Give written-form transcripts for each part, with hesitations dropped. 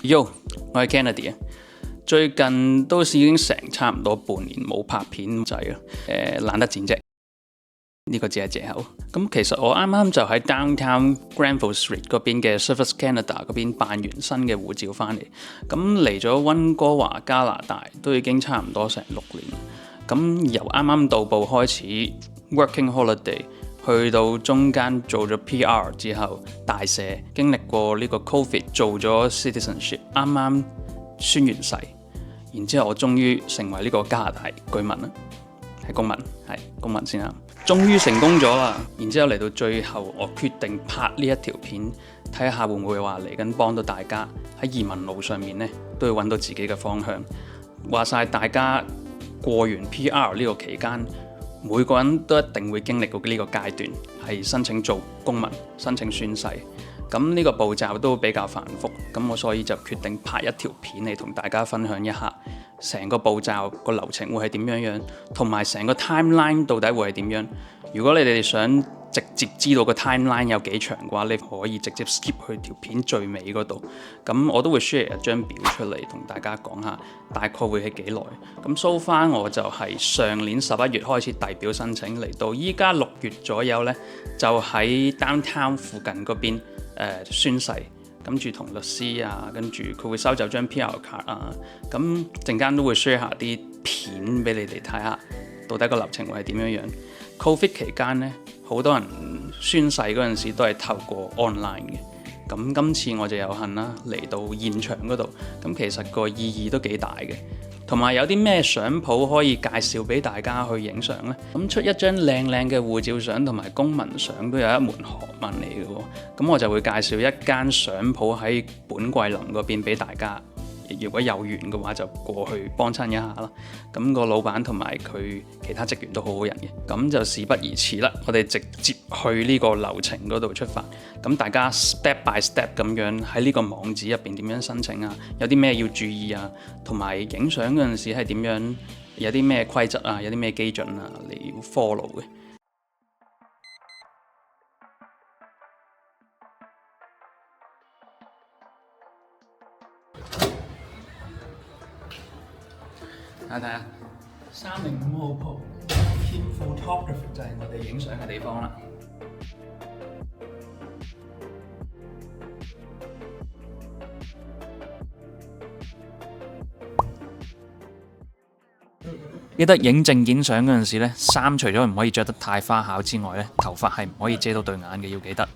Yo， 我係 Kennedy 啊。最近都已經差唔多半年冇拍片仔啦，懶得剪啫。呢個只係藉口。咁其實我啱啱就喺 Downtown Granville Street 嗰邊嘅 Service Canada 嗰邊辦完新嘅護照翻嚟。咁嚟咗溫哥華加拿大都已經差唔多成6年。咁由啱啱到埗開始 Working Holiday， 去到中間做咗 PR 之後大赦，經歷過呢個 Covid 做咗 Citizenship， 啱啱宣完誓，然之後我終於成為呢個加拿大居民啦，係公民先啦，終於成功咗啦。然之後嚟到最後，我決定拍呢一條片，睇下會唔會話嚟緊幫到大家喺移民路上面呢，都要揾到自己嘅方向。話晒大家過完 PR 呢個期間，每個人都一定會經歷過呢個階段，係申請做公民、申請宣誓。咁呢個步驟都比較繁複，咁我所以就決定拍一條片嚟同大家分享一下成個步驟個流程會係點樣，同埋成個 timeline 到底會係點樣。如果你哋想直接知道個 timeline 有幾長嘅話，你可以直接 skip 去條片最尾嗰度。咁我都會 share 一張表出嚟同大家講下大概會係幾耐。咁 so far 我就係上年11月開始遞表申請，嚟到依家6月左右呢，就喺 downtown 附近嗰邊宣誓，跟住同律師啊，跟住佢會收走張 PR 卡啊。咁陣間都會 share 下啲片俾你哋睇下，到底個流程會係點樣。Covid 期間呢，好多人宣誓嗰陣時都係透過 online 嘅。咁今次我就有幸啦，嚟到現場嗰度，咁其實個意義都幾大嘅。同埋有啲咩相譜可以介紹俾大家去影相呢？咁出一張靚靚嘅護照相同埋公民相都有一門學問嚟嘅喎。咁我就會介紹一間相譜喺本桂林嗰邊俾大家。如果有緣嘅話，就過去幫襯一下啦。咁個老闆同埋佢其他職員都好好人嘅。咁就事不宜遲啦，我哋直接去呢個流程嗰度出發。咁大家 step by step 咁樣喺呢個網址入邊點樣申請啊？有啲咩要注意啊？同埋影相嗰陣時係點樣？有啲咩規則啊？有啲咩基準啊？你要 follow 嘅。睇下305號鋪 Keep Photography 就係我哋影相嘅地方啦。記得影證件相嗰陣時咧，衫除咗唔可以着得太花巧之外咧，頭髮係唔可以遮到對眼嘅，要記得。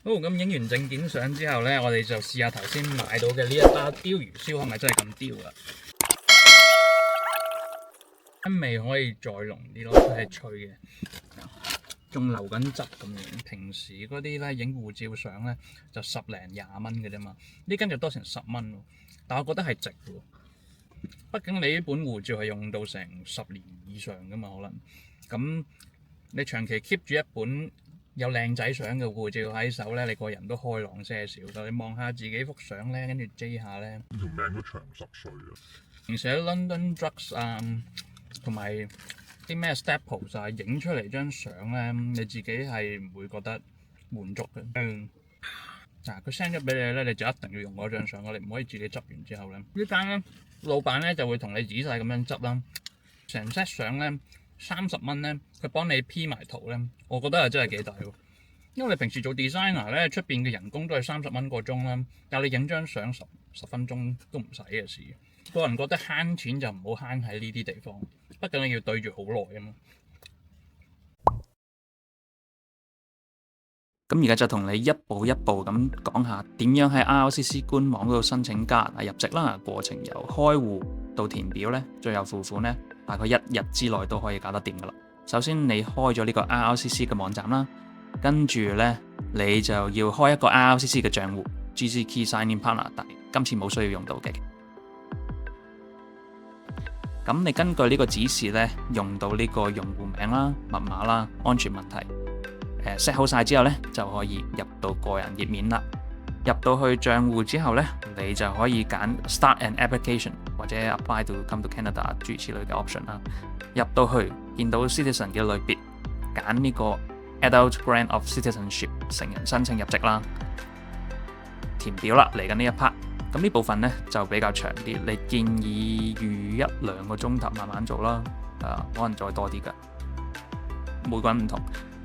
好，咁影完證件相之後呢，我哋就試下頭先買到嘅呢一包鯛魚燒係咪真係咁鯛啦？香味可以再濃啲咯，係脆嘅，仲流緊汁咁樣。平時嗰啲呢影護照相呢，就10零20蚊嘅啫嘛，呢間就多成10蚊喎。但我覺得係值喎，畢竟你呢本護照係用到成10年以上噶嘛，可能咁你長期 keep 住一本有靚仔相嘅護照喺手咧，你個人都開朗些少。但你望下自己幅相咧，跟住 J 下咧，條命都長10歲啊！平時喺 London Drugs 啊，同埋啲咩 Staples 就係影出嚟張相咧，你自己係唔會覺得滿足嘅。嗱，佢 send 咗俾你咧，你就一定要用嗰張相，你唔可以自己執完之後咧，呢間咧老闆咧就會同你仔細咁樣執啦，成 set 相咧。30蚊咧，佢幫你 P 埋圖咧，我覺得係真係幾抵喎。因為你平時做 designer 咧，出邊嘅人工都係30蚊個鐘啦，但係你影張相10分鐘都唔使嘅事。個人覺得慳錢就唔好慳喺呢啲地方，畢竟你要對住好耐啊嘛。咁而家就同你一步一步咁講下點樣喺 IRCC 官網嗰度申請加拿大入籍啦。過程由開戶到填表咧，最後付款咧，大概1日之內都可以搞得掂噶啦。首先你開咗呢個 IRCC 嘅網站啦，跟住咧你就要開一個 IRCC 嘅賬戶 GC Key Sign In Partner， 但今次冇需要用到嘅。咁你根據呢個指示呢，用到呢個用戶名啦、密碼啦、安全問題set 好晒之後呢，就可以入到個人頁面啦。入到去賬戶之後呢，你就可以揀 Start an application 或者 Apply to come to Canada 諸如此類嘅 option 啦。入到去見到 Citizen 嘅類別，揀呢個 Adult Grant of Citizenship 成人申請入籍啦，填表啦，嚟緊呢一 part。咁呢部分呢就比較長啲，你建議預1-2個鐘頭慢慢做啦，可能再多啲㗎。每個人唔同，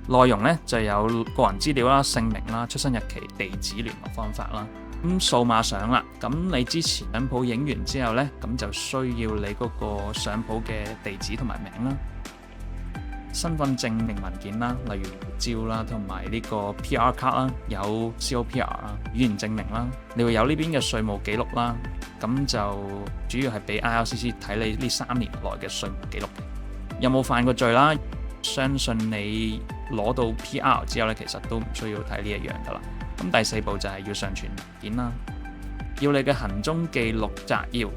內容呢就有個人資料啦、姓名啦、出生日期、地址、聯絡方法啦。咁數碼相啦，咁你之前相簿影完之後呢，咁就需要你嗰個相簿嘅地址同埋名啦。身份證明文件啦，例如護照啦，同埋呢個 PR 卡啦，有 COPR 啦，語言證明啦，你會有呢邊嘅稅務記錄啦，咁就主要係俾 IRCC 睇你呢3年內嘅稅務記錄，有冇犯過罪啦？相信你攞到 PR 之後咧，其實都唔需要睇呢一樣噶啦。咁第4步就係要上傳文件啦，要你嘅行蹤記錄摘要，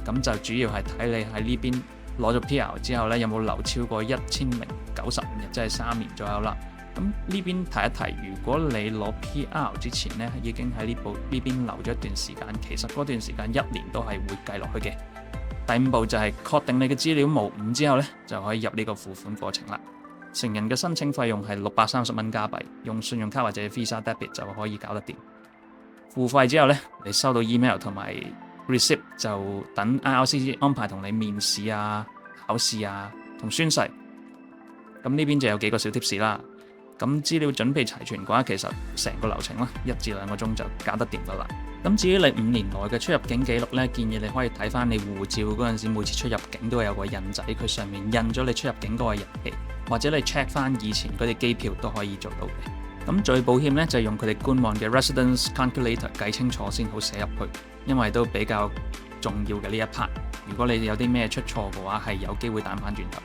咁就主要係睇你喺呢邊攞咗 PR 之後咧，有冇留超過1095日，即係3年左右啦。咁呢邊提一提，如果你攞 PR 之前咧，已經喺呢邊留咗一段時間，其實嗰段時間1年都係會計落去嘅。第5步就係確定你嘅資料無誤之後咧，就可以入呢個付款過程啦。成人嘅申請費用係630蚊加幣，用信用卡或者 Visa Debit 就可以搞得掂。付費之後咧，你收到 email 同埋 receipt 就等 IRCC 安排同你面試啊、考試啊同宣誓。咁呢邊就有幾個小貼士啦。咁資料準備齊全嘅話，其實成個流程啦1至2個鐘就搞得掂噶啦。咁至於你5年內嘅出入境記錄咧，建議你可以睇翻你護照嗰陣時，每次出入境都有個印仔，佢上面印咗你出入境嗰個日期，或者你 check 翻以前嗰啲機票都可以做到嘅。咁最保險咧就係用佢哋官網嘅 Residence Calculator 計清楚先好寫入去，因為都比較重要嘅呢一 part。如果你有啲咩出錯嘅話，係有機會彈翻轉頭。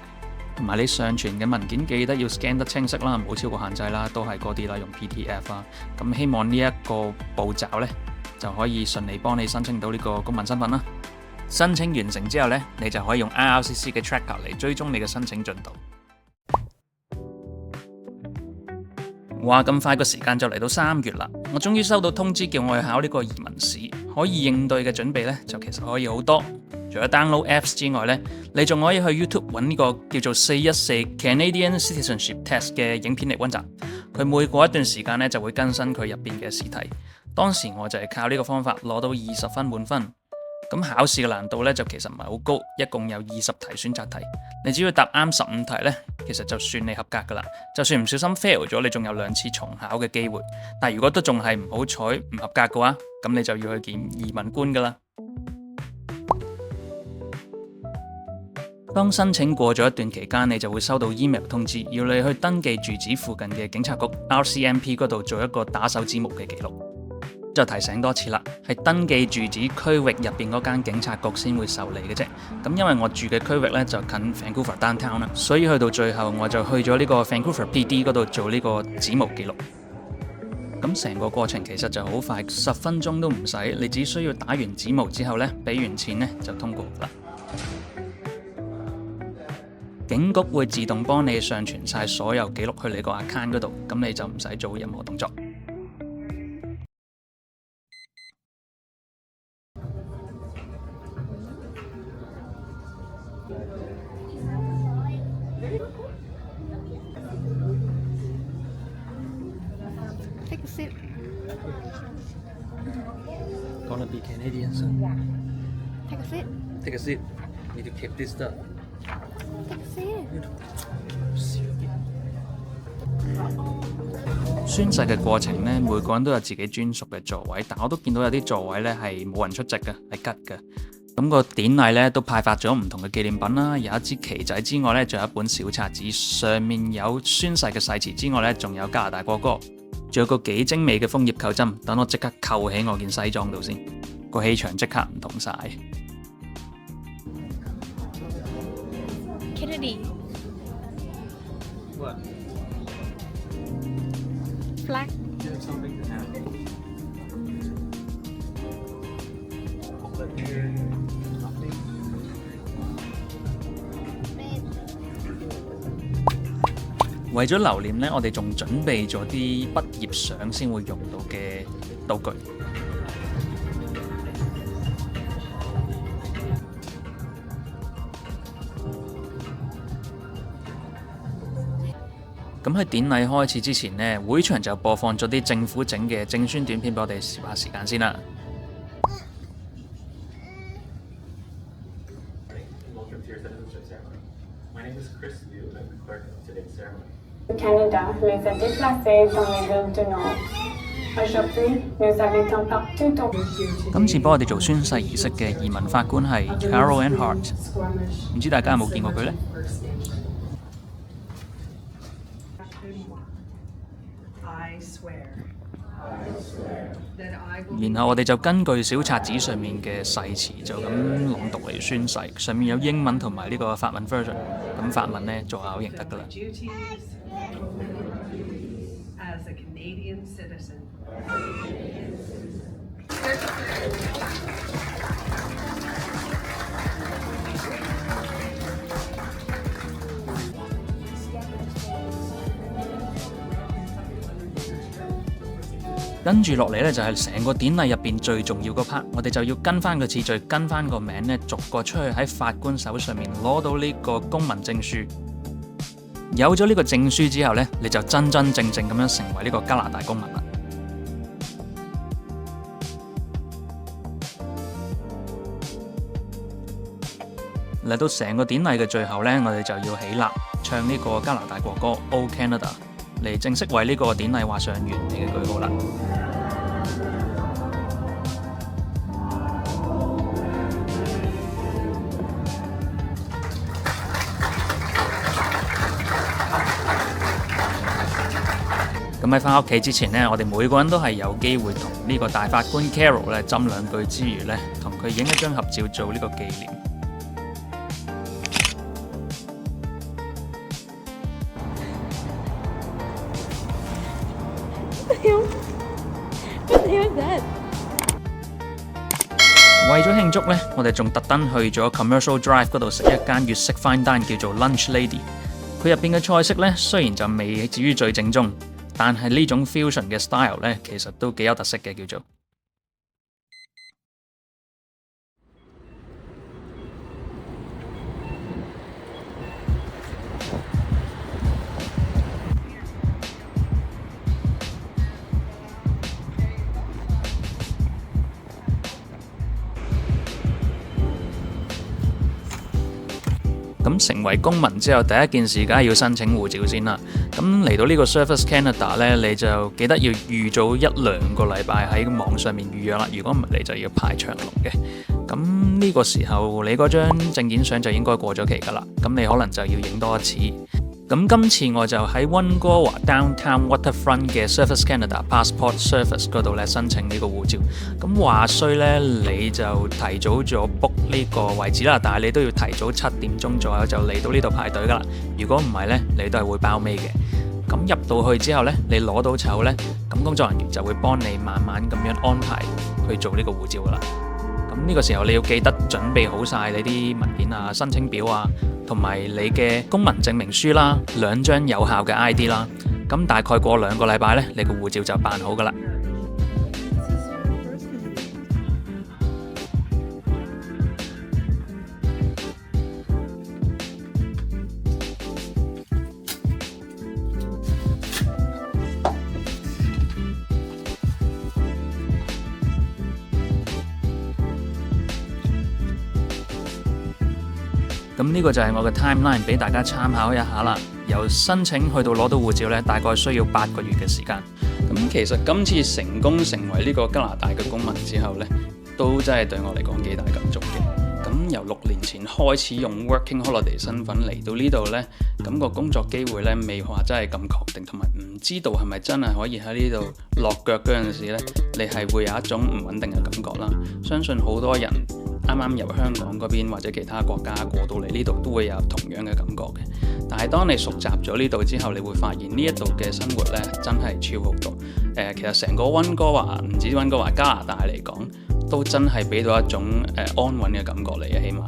同埋你上傳嘅文件記得要 scan 得清晰啦，唔好超過限制啦，都係嗰啲啦，用 PDF 啦。咁希望呢一個步驟呢，就可以順利幫你申請到呢個公民身份啦。申請完成之後呢，你就可以用 IRCC 嘅 tracker 嚟追蹤你嘅申請進度。哇！咁快個時間就嚟到3月啦，我終於收到通知叫我去考呢個移民試，可以應對嘅準備呢，就其實可以好多。除咗 download apps 之外呢，你仲可以去 YouTube 揾呢個叫做414 Canadian Citizenship Test 嘅影片嚟溫習。佢每過一段時間呢，就會更新佢入邊嘅試題。當時我就係靠呢個方法攞到20分滿分。咁考試嘅難度呢，就其實唔係好高，一共有20題選擇題。你只要答啱15題呢，其實就算你合格噶啦。就算唔小心 fail 咗，你仲有2次重考嘅機會。但如果都仲係唔好彩唔合格嘅話，咁你就要去見移民官噶啦。當申請過咗一段期間，你就會收到 email 通知，要你去登記住址附近嘅警察局 RCMP 嗰度做一個打手指模嘅記錄。就提醒多次啦，係登記住址區域入邊嗰間警察局先會受理嘅啫。咁因為我住嘅區域呢，就近 Vancouver Downtown 啦，所以去到最後我就去咗呢個 Vancouver PD 嗰度做呢個指模記錄。咁成個過程其實就好快，10分鐘都唔使，你只需要打完指模之後呢，俾完錢呢，就通過啦。警局會自動幫你上傳晒所有記錄去你個 account 嗰度，咁你就唔使做任何動作。Take a seat. Gonna be Canadian, so Take a seat. take a seat. Need to keep this up. Take a seat. 宣誓嘅過程呢，每個人都有自己專屬嘅座位，但我都見到有啲座位呢係冇人出席嘅，係吉嘅。咁個典禮呢都派發咗唔同嘅紀念品啦，有一支旗仔之外呢，仲有一本小冊子，上面有宣誓嘅誓詞之外呢，仲有加拿大國歌，仲有個幾精美嘅楓葉扣針，等我即刻扣喺我件西裝度先，個氣場即刻唔同晒。Kennedy. What? Flag. Do you have something to add? But here, nothing. 為咗留念呢，我哋仲準備咗啲畢業相先會用到嘅道具。咁喺典禮開始之前呢，會場就播放咗啲政府整嘅證書短片俾我哋試下時間先啦。Canada, les a déplacés dans les villes du Nord. Aujourd'hui, nous habitons partout au... 今次幫我哋做宣誓儀式嘅移民法官係 Carol Ann Hart， 唔知大家有冇見過佢呢？然後我哋就根據小冊子上面嘅誓詞就咁朗讀嚟宣誓，上面有英文同埋呢個法文 version， 咁法文呢做下口型得㗎啦。跟住落嚟呢，就係成個典禮入邊最重要嗰 part， 我哋就要跟翻個次序，跟翻個名呢，逐個出去喺法官手上面攞到呢個公民證書。有咗呢個證書之後呢，你就真真正正咁樣成為呢個加拿大公民啦。嚟到成個典禮嘅最後呢，我哋就要起立唱呢個加拿大國歌《O Canada》。嚟正式為呢個典禮畫上完美嘅句號啦！咁喺返屋企之前呢，我哋每個人都係有機會同呢個大法官 Carol 咧斟兩句之餘呢，同佢影一張合照做呢個紀念。為咗慶祝呢，我哋仲特登去咗 Commercial Drive 嗰度食一間粵式 fine dine 叫做 Lunch Lady。佢入邊嘅菜式呢，雖然就未至於最正宗，但係呢種 fusion 嘅 style 呢，其實都幾有特色嘅叫做。咁成為公民之後，第一件事梗係要申請護照先啦。咁嚟到呢個 Surface Canada 呢，你就記得要預早1-2個禮拜喺網上面預約啦。如果唔係，你就要排長龍嘅。咁呢個時候，你嗰張證件相就應該過咗期㗎啦。咁你可能就要影多一次。咁今次我就喺溫哥華 Downtown Waterfront 嘅 Surface Canada Passport Service 嗰度咧申請呢個護照。咁話雖咧，你就提早咗 book 呢個位置啦，但係你都要提早7點鐘左右就嚟到呢度排隊噶啦。如果唔係咧，你都係會包尾嘅。咁入到去之後咧，你攞到籌咧，咁工作人員就會幫你慢慢咁樣安排去做呢個護照噶啦。咁呢個時候你要記得準備好晒你啲文件啊、申請表啊，同埋你嘅公民證明書啦、2張有效嘅 ID 啦。咁大概過2個禮拜呢，你個護照就辦好噶啦。咁呢個就係我嘅 timeline 俾大家參考一下啦。由申請去到攞到護照呢，大概需要8個月嘅時間。咁其實今次成功成為呢個加拿大嘅公民之後呢，都真係對我嚟講幾大感觸嘅。咁由6年前開始用 working holiday 身份嚟到呢度呢，咁個工作機會呢未話真係咁確定，同埋唔知道係咪真係可以喺呢度落腳嗰陣時呢，你係會有一種唔穩定嘅感覺啦。相信好多人啱啱由香港嗰邊或者其他國家過到嚟呢度都會有同樣嘅感覺嘅，但係當你熟習咗呢度之後，你會發現呢一度嘅生活呢真係超好多。其實成個溫哥華唔止溫哥華，加拿大嚟講都真係俾到一種安穩嘅感覺嚟嘅，起碼。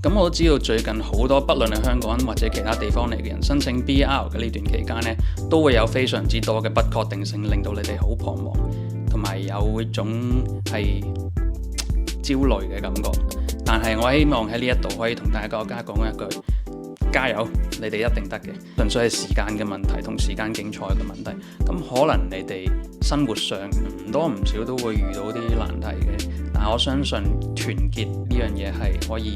咁我都知道最近好多不論係香港或者其他地方嚟嘅人申請 BR 嘅呢段期間呢，都會有非常之多嘅不確定性，令到你哋好彷徨，同埋有一種係焦慮嘅感覺。但係我希望喺呢一度可以同大家講一句，加油，你哋一定得嘅。純粹係時間嘅問題同時間競賽嘅問題。咁可能你哋生活上唔多唔少都會遇到啲難題嘅，但係我相信團結呢樣嘢係可以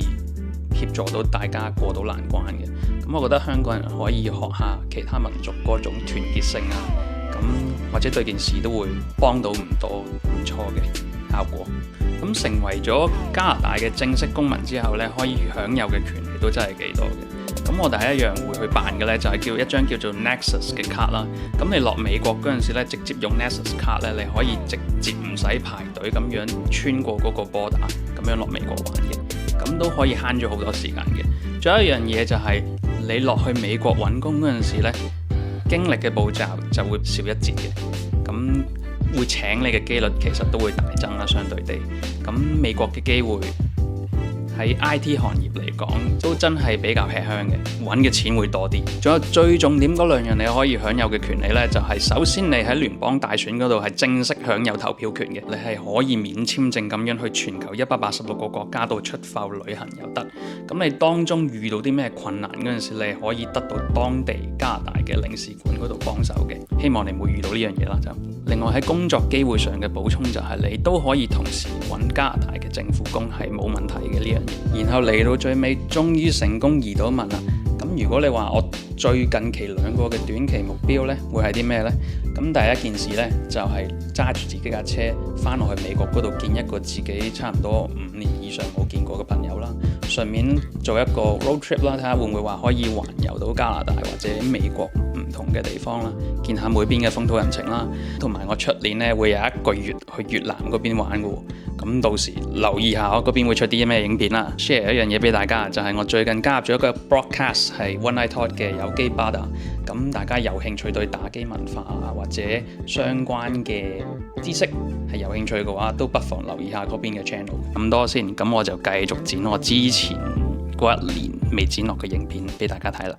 協助到大家過到難關嘅。咁我覺得香港人可以學下其他民族嗰種團結性啊，咁或者對件事都會幫到唔錯嘅效果。咁成為咗加拿大嘅正式公民之後呢，可以享有嘅權利都真係幾多嘅。咁我第一樣會去辦嘅呢，就係一張叫做 Nexus 嘅卡啦。咁你落美國嗰陣時呢，直接用 Nexus 卡呢，你可以直接唔使排隊咁樣穿過嗰個 border，咁樣落美國玩嘅。咁都可以慳咗好多時間嘅。仲有一樣嘢就係你落去美國揾工嗰陣時呢，經歷嘅步驟就會少一截嘅。咁會請你嘅機率其實都會大增啦，相對地。咁美國嘅機會喺 IT 行業嚟講，都真係比較吃香嘅，揾嘅錢會多啲。仲有最重點嗰兩樣你可以享有嘅權利呢，就係首先你喺聯邦大選嗰度係正式享有投票權嘅，你係可以免簽證咁樣去全球186個國家度出埠旅行又得。咁你當中遇到啲咩困難嗰陣時，你可以得到當地加拿大嘅領事館嗰度幫手嘅。希望你唔會遇到呢樣嘢啦。就另外喺工作機會上嘅補充就係你都可以同時揾加拿大嘅政府工係冇問題嘅呢樣嘢。然後嚟到最尾，終於成功移到民啦。咁如果你話我最近期兩個嘅短期目標呢，會係啲咩呢？咁第一件事呢，就係揸住自己架車翻落去美國嗰度見一個自己差唔多5年以上冇見過嘅朋友啦，順便做一個 road trip 啦，睇下會唔會話可以環遊到加拿大或者美國唔同嘅地方啦，見下每邊嘅風土人情啦。同埋我出年呢，會有1個月去越南嗰邊玩嘅喎，咁到時留意下我嗰邊會出啲咩影片啦。share 一樣嘢俾大家，就係我最近加入咗一個 broadcast 係 One Night Talk 嘅有機巴打。咁大家有興趣對打機文化啊或者相關嘅知識係有興趣嘅話，都不妨留意下嗰邊嘅 channel。咁多先，咁我就繼續剪我之前嗰1年未剪落嘅影片俾大家睇啦。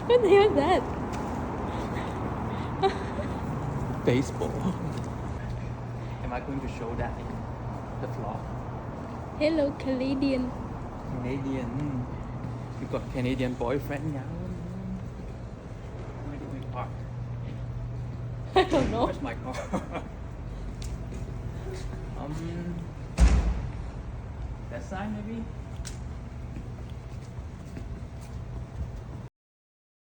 What the hell is that? Baseball. Am I going to show that in the vlog? Hello, Canadian. Canadian. You got Canadian boyfriend now? Where did we park? I don't know. Where's my car? That side maybe?